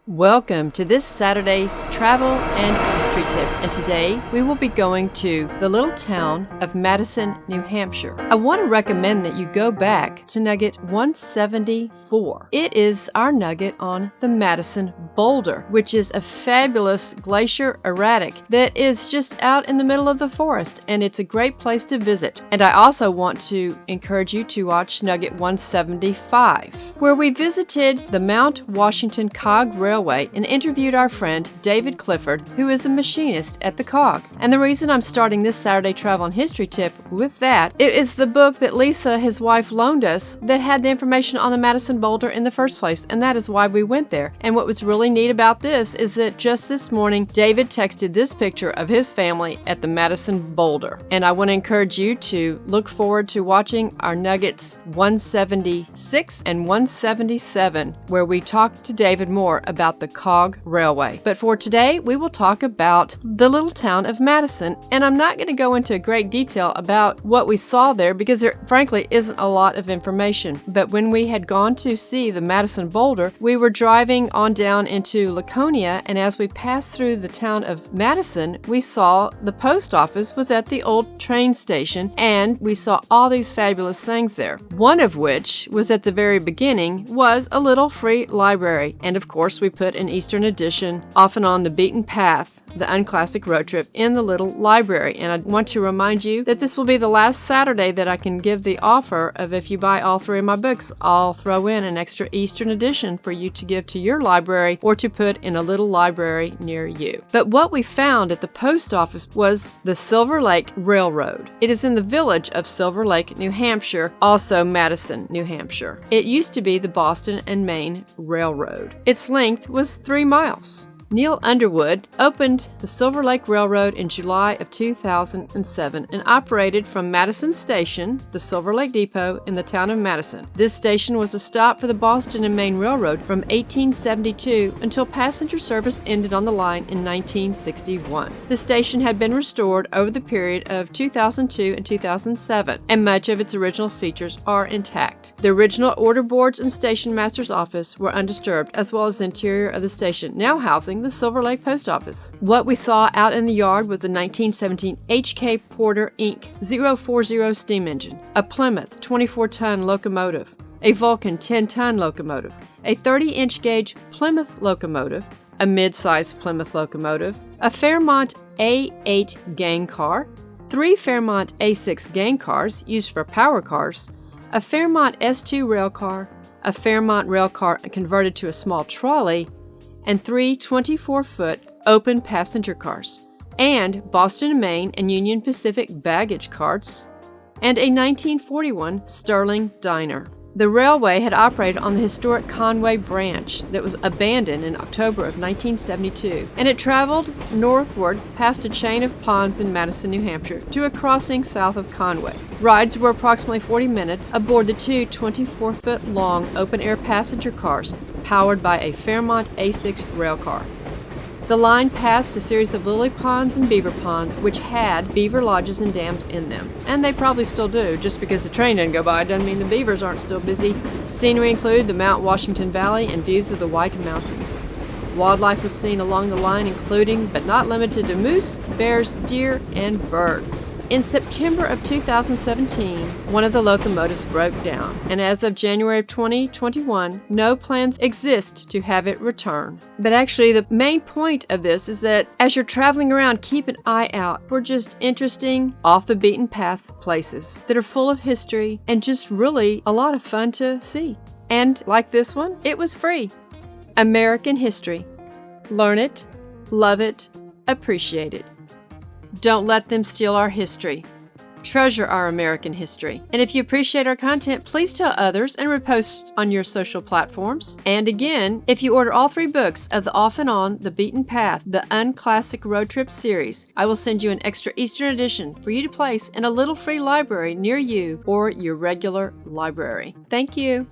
Welcome to this Saturday's travel and history tip, and today we will be going to the little town of Madison, New Hampshire. I want to recommend that you go back to Nugget 174. It is our nugget on the Madison Boulder, which is a fabulous glacier erratic that is just out in the middle of the forest, and it's a great place to visit. And I also want to encourage you to watch Nugget 175, where we visited the Mount Washington Cog Railway and interviewed our friend David Clifford, who is a machinist at the cog. And the reason I'm starting this Saturday travel and history tip with that, it is the book that Lisa, his wife, loaned us that had the information on the Madison Boulder in the first place, and that is why we went there. And what was really neat about this is that just this morning, David texted this picture of his family at the Madison Boulder. And I want to encourage you to look forward to watching our Nuggets 176 and 177, where we talk to David more about the Cog Railway. But for today, we will talk about the little town of Madison, and I'm not going to go into great detail about what we saw there because there frankly isn't a lot of information. But when we had gone to see the Madison Boulder, we were driving on down into Laconia, and as we passed through the town of Madison, we saw the post office was at the old train station, and we saw all these fabulous things there. One of which was at the very beginning was a little free library, and of course we put an Eastern edition, Often on the Beaten Path, the Unclassic Road Trip, in the little library. And I want to remind you that this will be the last Saturday that I can give the offer of if you buy all three of my books, I'll throw in an extra Eastern edition for you to give to your library or to put in a little library near you. But what we found at the post office was the Silver Lake Railroad. It is in the village of Silver Lake, New Hampshire, also Madison, New Hampshire. It used to be the Boston and Maine Railroad. Its length was 3 miles. Neil Underwood opened the Silver Lake Railroad in July of 2007 and operated from Madison Station, the Silver Lake Depot in the town of Madison. This station was a stop for the Boston and Maine Railroad from 1872 until passenger service ended on the line in 1961. The station had been restored over the period of 2002 and 2007, and much of its original features are intact. The original order boards and station master's office were undisturbed, as well as the interior of the station, now housing the Silver Lake Post Office. What we saw out in the yard was a 1917 H.K. Porter Inc. 040 steam engine, a Plymouth 24-ton locomotive, a Vulcan 10-ton locomotive, a 30-inch gauge Plymouth locomotive, a mid-size Plymouth locomotive, a Fairmont A8 gang car, 3 Fairmont A6 gang cars used for power cars, a Fairmont S2 rail car, a Fairmont rail car converted to a small trolley, and 3 24-foot open passenger cars, and Boston, Maine and Union Pacific baggage carts, and a 1941 Sterling diner. The railway had operated on the historic Conway branch that was abandoned in October of 1972, and it traveled northward past a chain of ponds in Madison, New Hampshire, to a crossing south of Conway. Rides were approximately 40 minutes aboard the 2 24-foot-long open-air passenger cars powered by a Fairmont A6 rail car. The line passed a series of lily ponds and beaver ponds, which had beaver lodges and dams in them. And they probably still do. Just because the train didn't go by doesn't mean the beavers aren't still busy. Scenery included the Mount Washington Valley and views of the White Mountains. Wildlife was seen along the line, including, but not limited to, moose, bears, deer, and birds. In September of 2017, one of the locomotives broke down, and as of January of 2021, no plans exist to have it return. But actually, the main point of this is that as you're traveling around, keep an eye out for just interesting, off-the-beaten-path places that are full of history and just really a lot of fun to see. And like this one, it was free. American history. Learn it, love it, appreciate it. Don't let them steal our history. Treasure our American history. And if you appreciate our content, please tell others and repost on your social platforms. And again, if you order all 3 books of the Off and On the Beaten Path, the Unclassic Road Trip series, I will send you an extra Eastern edition for you to place in a little free library near you or your regular library. Thank you.